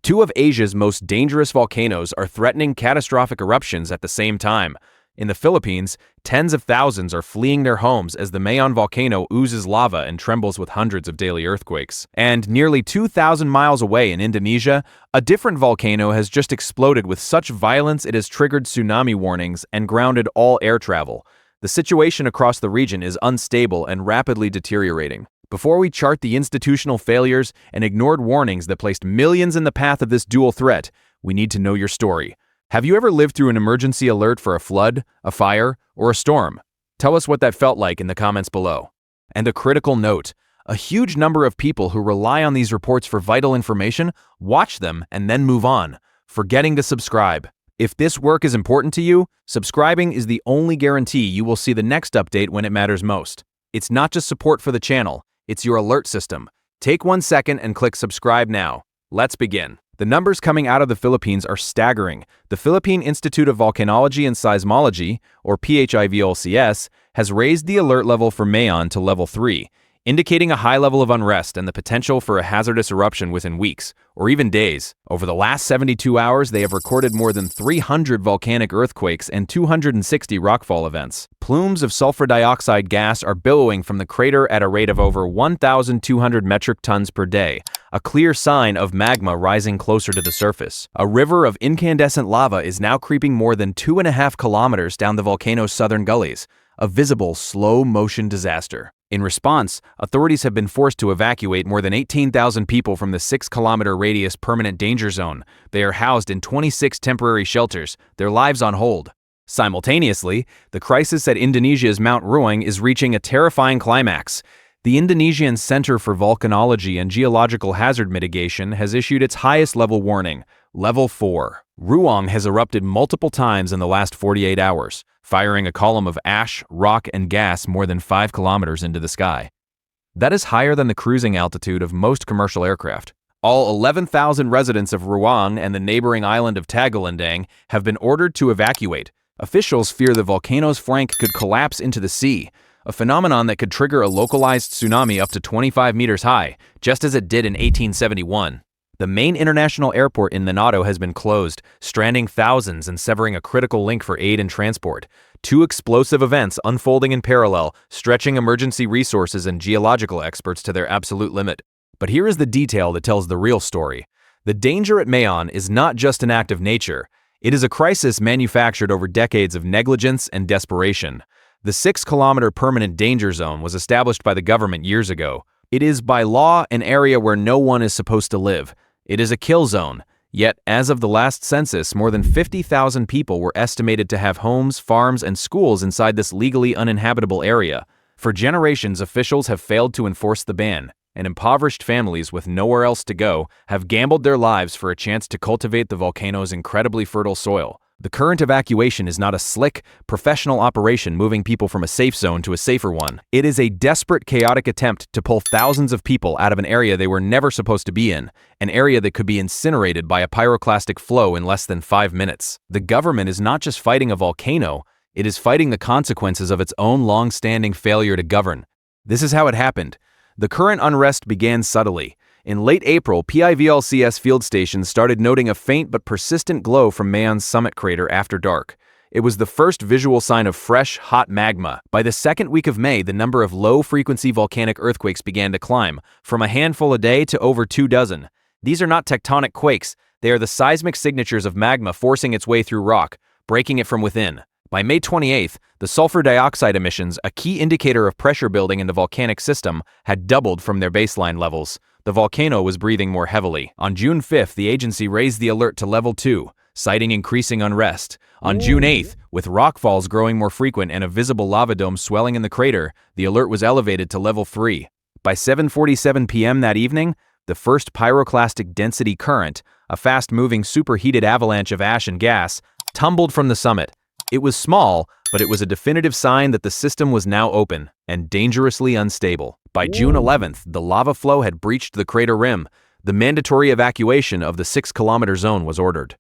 Two of Asia's most dangerous volcanoes are threatening catastrophic eruptions at the same time. In the Philippines, tens of thousands are fleeing their homes as the Mayon Volcano oozes lava and trembles with hundreds of daily earthquakes. And nearly 2,000 miles away in Indonesia, a different volcano has just exploded with such violence it has triggered tsunami warnings and grounded all air travel. The situation across the region is unstable and rapidly deteriorating. Before we chart the institutional failures and ignored warnings that placed millions in the path of this dual threat, we need to know your story. Have you ever lived through an emergency alert for a flood, a fire, or a storm? Tell us what that felt like in the comments below. And a critical note, a huge number of people who rely on these reports for vital information watch them and then move on, forgetting to subscribe. If this work is important to you, subscribing is the only guarantee you will see the next update when it matters most. It's not just support for the channel, it's your alert system. Take 1 second and click subscribe now. Let's begin. The numbers coming out of the Philippines are staggering. The Philippine Institute of Volcanology and Seismology, or PHIVOLCS, has raised the alert level for Mayon to level 3, indicating a high level of unrest and the potential for a hazardous eruption within weeks, or even days. Over the last 72 hours, they have recorded more than 300 volcanic earthquakes and 260 rockfall events. Plumes of sulfur dioxide gas are billowing from the crater at a rate of over 1,200 metric tons per day, a clear sign of magma rising closer to the surface. A river of incandescent lava is now creeping more than 2.5 kilometers down the volcano's southern gullies, a visible slow-motion disaster. In response, authorities have been forced to evacuate more than 18,000 people from the 6-kilometer radius permanent danger zone. They are housed in 26 temporary shelters, their lives on hold. Simultaneously, the crisis at Indonesia's Mount Ruang is reaching a terrifying climax. The Indonesian Center for Volcanology and Geological Hazard Mitigation has issued its highest-level warning, Level 4. Ruang has erupted multiple times in the last 48 hours, firing a column of ash, rock, and gas more than 5 kilometers into the sky. That is higher than the cruising altitude of most commercial aircraft. All 11,000 residents of Ruang and the neighboring island of Tagulandang have been ordered to evacuate. Officials fear the volcano's flank could collapse into the sea, a phenomenon that could trigger a localized tsunami up to 25 meters high, just as it did in 1871. The main international airport in Manado has been closed, stranding thousands and severing a critical link for aid and transport. Two explosive events unfolding in parallel, stretching emergency resources and geological experts to their absolute limit. But here is the detail that tells the real story. The danger at Mayon is not just an act of nature. It is a crisis manufactured over decades of negligence and desperation. The 6-kilometer permanent danger zone was established by the government years ago. It is by law an area where no one is supposed to live. It is a kill zone. Yet, as of the last census, more than 50,000 people were estimated to have homes, farms, and schools inside this legally uninhabitable area. For generations, officials have failed to enforce the ban, and impoverished families with nowhere else to go have gambled their lives for a chance to cultivate the volcano's incredibly fertile soil. The current evacuation is not a slick, professional operation moving people from a safe zone to a safer one. It is a desperate, chaotic attempt to pull thousands of people out of an area they were never supposed to be in, an area that could be incinerated by a pyroclastic flow in less than 5 minutes. The government is not just fighting a volcano, it is fighting the consequences of its own long-standing failure to govern. This is how it happened. The current unrest began subtly. In late April, PIVLCS field stations started noting a faint but persistent glow from Mayon's summit crater after dark. It was the first visual sign of fresh, hot magma. By the second week of May, the number of low-frequency volcanic earthquakes began to climb, from a handful a day to over 24. These are not tectonic quakes, they are the seismic signatures of magma forcing its way through rock, breaking it from within. By May 28th, the sulfur dioxide emissions, a key indicator of pressure building in the volcanic system, had doubled from their baseline levels. The volcano was breathing more heavily. On June 5th, the agency raised the alert to level 2, citing increasing unrest. On June 8th, with rockfalls growing more frequent and a visible lava dome swelling in the crater, the alert was elevated to level 3. By 7:47 p.m. that evening, the first pyroclastic density current, a fast-moving superheated avalanche of ash and gas, tumbled from the summit. It was small, but it was a definitive sign that the system was now open and dangerously unstable. By June 11th, the lava flow had breached the crater rim. The mandatory evacuation of the 6-kilometer zone was ordered.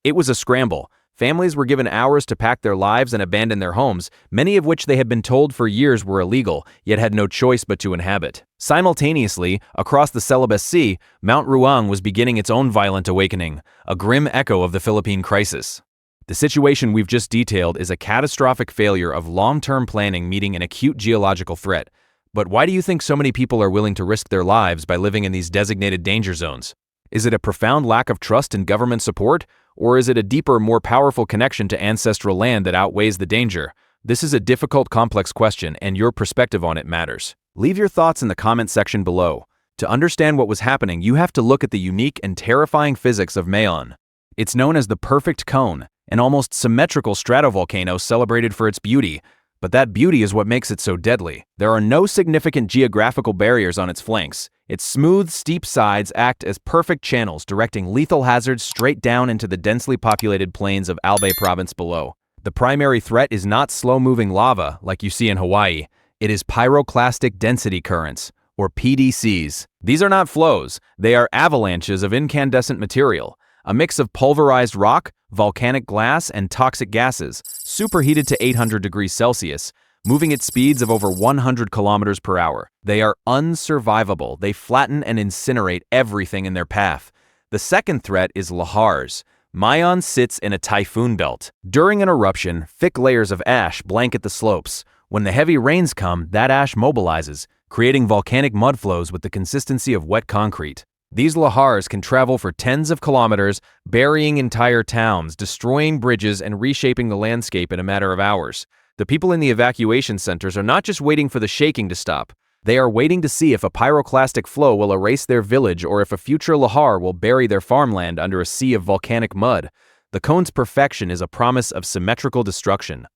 It was a scramble. Families were given hours to pack their lives and abandon their homes, many of which they had been told for years were illegal, yet had no choice but to inhabit. Simultaneously, across the Celebes Sea, Mount Ruang was beginning its own violent awakening, a grim echo of the Philippine crisis. The situation we've just detailed is a catastrophic failure of long-term planning meeting an acute geological threat. But why do you think so many people are willing to risk their lives by living in these designated danger zones? Is it a profound lack of trust in government support? Or is it a deeper, more powerful connection to ancestral land that outweighs the danger? This is a difficult, complex question, and your perspective on it matters. Leave your thoughts in the comment section below. To understand what was happening, you have to look at the unique and terrifying physics of Mayon. It's known as the perfect cone, an almost symmetrical stratovolcano celebrated for its beauty. But that beauty is what makes it so deadly. There are no significant geographical barriers on its flanks. Its smooth, steep sides act as perfect channels, directing lethal hazards straight down into the densely populated plains of Albay province below. The primary threat is not slow-moving lava, like you see in Hawaii. It is pyroclastic density currents, or PDCs. These are not flows. They are avalanches of incandescent material, a mix of pulverized rock, volcanic glass, and toxic gases, superheated to 800 degrees Celsius, moving at speeds of over 100 kilometers per hour. They are unsurvivable. They flatten and incinerate everything in their path. The second threat is lahars. Mayon sits in a typhoon belt. During an eruption, thick layers of ash blanket the slopes. When the heavy rains come, that ash mobilizes, creating volcanic mudflows with the consistency of wet concrete. These lahars can travel for tens of kilometers, burying entire towns, destroying bridges, and reshaping the landscape in a matter of hours. The people in the evacuation centers are not just waiting for the shaking to stop. They are waiting to see if a pyroclastic flow will erase their village or if a future lahar will bury their farmland under a sea of volcanic mud. The cone's perfection is a promise of symmetrical destruction.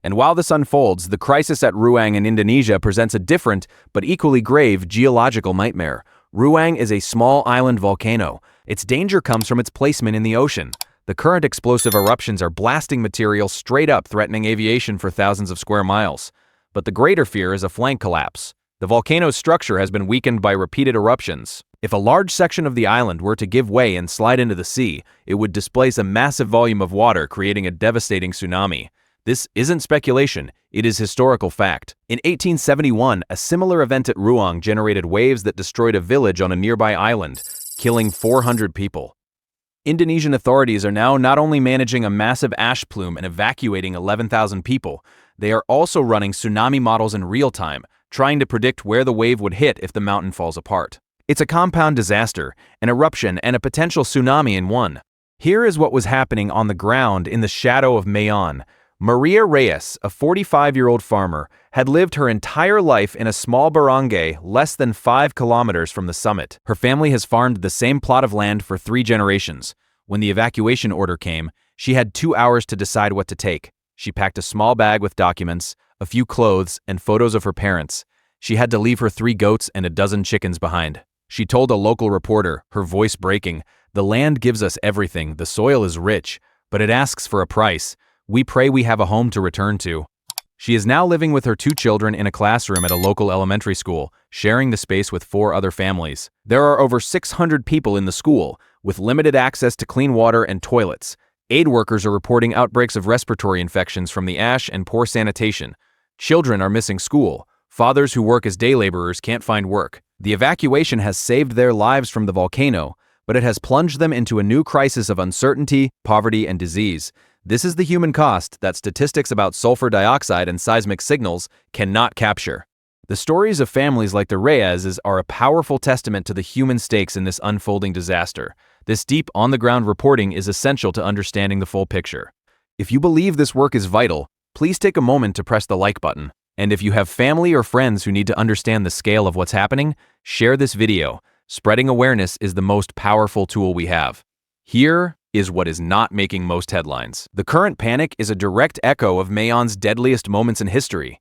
And while this unfolds, the crisis at Ruang in Indonesia presents a different, but equally grave, geological nightmare. Ruang is a small island volcano. Its danger comes from its placement in the ocean. The current explosive eruptions are blasting material straight up, threatening aviation for thousands of square miles. But the greater fear is a flank collapse. The volcano's structure has been weakened by repeated eruptions. If a large section of the island were to give way and slide into the sea, it would displace a massive volume of water, creating a devastating tsunami. This isn't speculation, it is historical fact. In 1871, a similar event at Ruang generated waves that destroyed a village on a nearby island, killing 400 people. Indonesian authorities are now not only managing a massive ash plume and evacuating 11,000 people, they are also running tsunami models in real time, trying to predict where the wave would hit if the mountain falls apart. It's a compound disaster, an eruption, and a potential tsunami in one. Here is what was happening on the ground in the shadow of Mayon. Maria Reyes, a 45-year-old farmer, had lived her entire life in a small barangay less than 5 kilometers from the summit. Her family has farmed the same plot of land for 3 generations. When the evacuation order came, she had 2 hours to decide what to take. She packed a small bag with documents, a few clothes, and photos of her parents. She had to leave her 3 goats and a dozen chickens behind. She told a local reporter, her voice breaking, "The land gives us everything, the soil is rich, but it asks for a price. We pray we have a home to return to." She is now living with her 2 children in a classroom at a local elementary school, sharing the space with 4 other families. There are over 600 people in the school, with limited access to clean water and toilets. Aid workers are reporting outbreaks of respiratory infections from the ash and poor sanitation. Children are missing school. Fathers who work as day laborers can't find work. The evacuation has saved their lives from the volcano, but it has plunged them into a new crisis of uncertainty, poverty, and disease. This is the human cost that statistics about sulfur dioxide and seismic signals cannot capture. The stories of families like the Reyes are a powerful testament to the human stakes in this unfolding disaster. This deep, on-the-ground reporting is essential to understanding the full picture. If you believe this work is vital, please take a moment to press the like button. And if you have family or friends who need to understand the scale of what's happening, share this video. Spreading awareness is the most powerful tool we have. Here is what is not making most headlines. The current panic is a direct echo of Mayon's deadliest moments in history.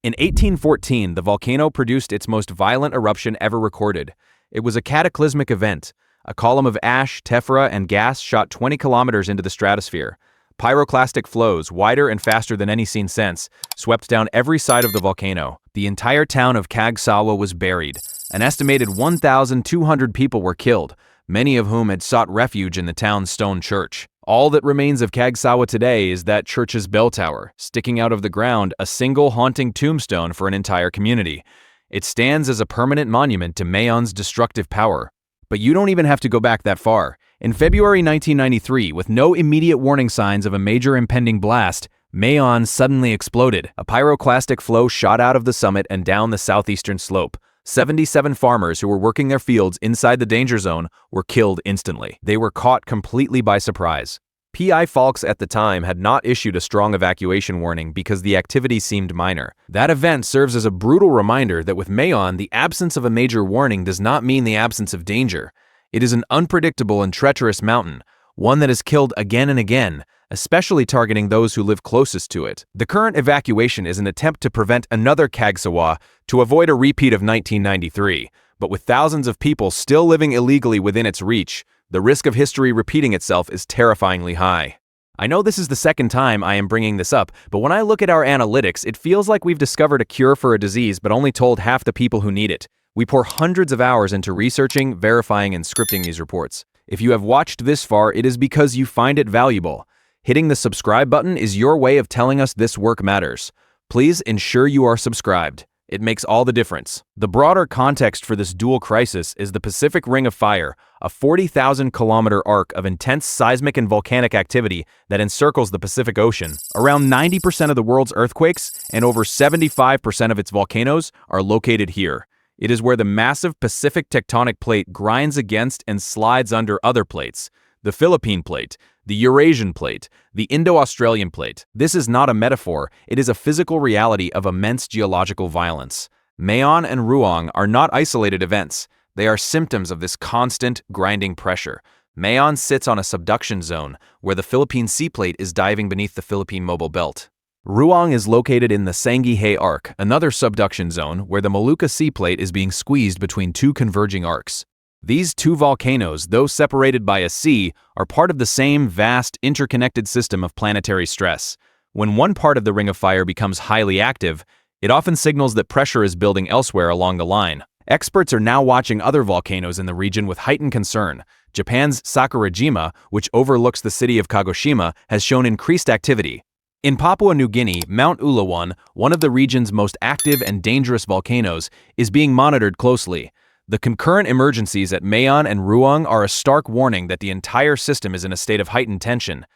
In 1814, the volcano produced its most violent eruption ever recorded. It was a cataclysmic event. A column of ash, tephra, and gas shot 20 kilometers into the stratosphere. Pyroclastic flows, wider and faster than any seen since, swept down every side of the volcano. The entire town of Cagsawa was buried. An estimated 1,200 people were killed, many of whom had sought refuge in the town's stone church. All that remains of Kagsawa today is that church's bell tower, sticking out of the ground, a single haunting tombstone for an entire community. It stands as a permanent monument to Mayon's destructive power. But you don't even have to go back that far. In February 1993, with no immediate warning signs of a major impending blast, Mayon suddenly exploded. A pyroclastic flow shot out of the summit and down the southeastern slope. 77 farmers who were working their fields inside the danger zone were killed instantly. They were caught completely by surprise. PI Falks at the time had not issued a strong evacuation warning because the activity seemed minor. That event serves as a brutal reminder that with Mayon, the absence of a major warning does not mean the absence of danger. It is an unpredictable and treacherous mountain, one that has killed again and again, especially targeting those who live closest to it. The current evacuation is an attempt to prevent another Kagsawa to avoid a repeat of 1993, but with thousands of people still living illegally within its reach, the risk of history repeating itself is terrifyingly high. I know this is the second time I am bringing this up, but when I look at our analytics, it feels like we've discovered a cure for a disease but only told half the people who need it. We pour hundreds of hours into researching, verifying, and scripting these reports. If you have watched this far, it is because you find it valuable. Hitting the subscribe button is your way of telling us this work matters. Please ensure you are subscribed. It makes all the difference. The broader context for this dual crisis is the Pacific Ring of Fire, a 40,000-kilometer arc of intense seismic and volcanic activity that encircles the Pacific Ocean. Around 90% of the world's earthquakes and over 75% of its volcanoes are located here. It is where the massive Pacific tectonic plate grinds against and slides under other plates. The Philippine plate, the Eurasian plate, the Indo-Australian plate. This is not a metaphor, it is a physical reality of immense geological violence. Mayon and Ruang are not isolated events. They are symptoms of this constant, grinding pressure. Mayon sits on a subduction zone, where the Philippine sea plate is diving beneath the Philippine mobile belt. Ruang is located in the Sangihe Arc, another subduction zone, where the Molucca sea plate is being squeezed between two converging arcs. These two volcanoes, though separated by a sea, are part of the same vast, interconnected system of planetary stress. When one part of the Ring of Fire becomes highly active, it often signals that pressure is building elsewhere along the line. Experts are now watching other volcanoes in the region with heightened concern. Japan's Sakurajima, which overlooks the city of Kagoshima, has shown increased activity. In Papua New Guinea, Mount Ulawan, one of the region's most active and dangerous volcanoes, is being monitored closely. The concurrent emergencies at Mayon and Ruang are a stark warning that the entire system is in a state of heightened tension.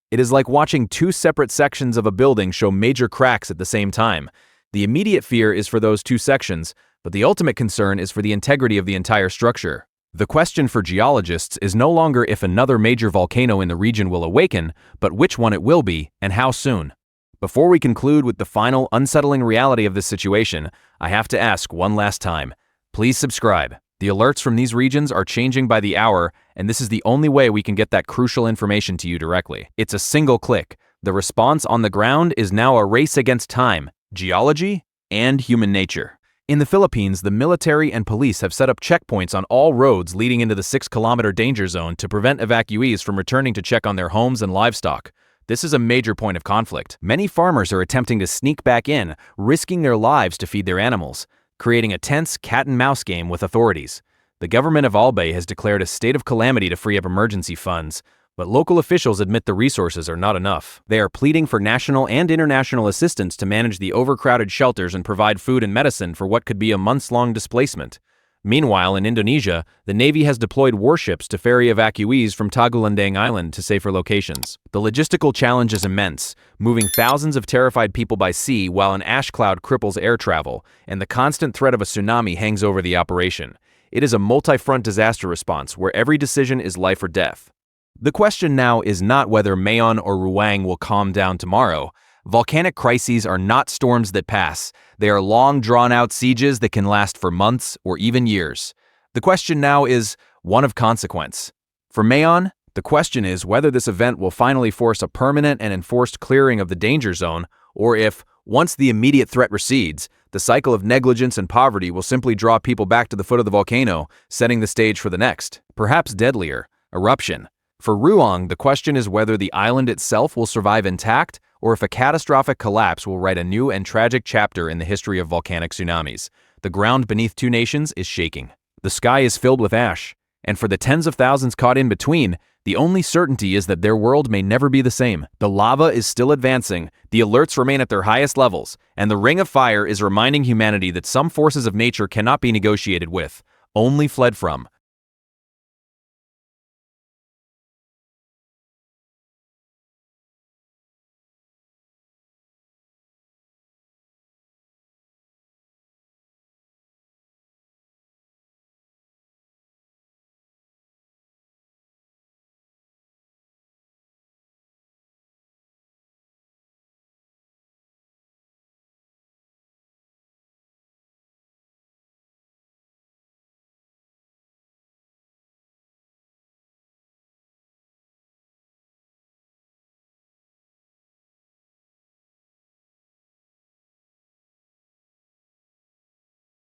It is like watching two separate sections of a building show major cracks at the same time. The immediate fear is for those two sections, but the ultimate concern is for the integrity of the entire structure. The question for geologists is no longer if another major volcano in the region will awaken, but which one it will be and how soon. Before we conclude with the final unsettling reality of this situation, I have to ask one last time. Please subscribe. The alerts from these regions are changing by the hour, and this is the only way we can get that crucial information to you directly. It's a single click. The response on the ground is now a race against time, geology, and human nature. In the Philippines, the military and police have set up checkpoints on all roads leading into the 6-kilometer danger zone to prevent evacuees from returning to check on their homes and livestock. This is a major point of conflict. Many farmers are attempting to sneak back in, risking their lives to feed their animals, creating a tense cat-and-mouse game with authorities. The government of Albay has declared a state of calamity to free up emergency funds, but local officials admit the resources are not enough. They are pleading for national and international assistance to manage the overcrowded shelters and provide food and medicine for what could be a months-long displacement. Meanwhile, in Indonesia, the Navy has deployed warships to ferry evacuees from Tagulandang Island to safer locations. The logistical challenge is immense, moving thousands of terrified people by sea while an ash cloud cripples air travel, and the constant threat of a tsunami hangs over the operation. It is a multi-front disaster response where every decision is life or death. The question now is not whether Mayon or Ruang will calm down tomorrow. Volcanic crises are not storms that pass. They are long, drawn-out sieges that can last for months or even years. The question now is one of consequence. For Mayon, the question is whether this event will finally force a permanent and enforced clearing of the danger zone, or if, once the immediate threat recedes, the cycle of negligence and poverty will simply draw people back to the foot of the volcano, setting the stage for the next, perhaps deadlier, eruption. For Ruang, the question is whether the island itself will survive intact, or if a catastrophic collapse will write a new and tragic chapter in the history of volcanic tsunamis. The ground beneath two nations is shaking. The sky is filled with ash, and for the tens of thousands caught in between, The only certainty is that their world may never be the same. The lava is still advancing, the alerts remain at their highest levels, and the Ring of Fire is reminding humanity that some forces of nature cannot be negotiated with, only fled from.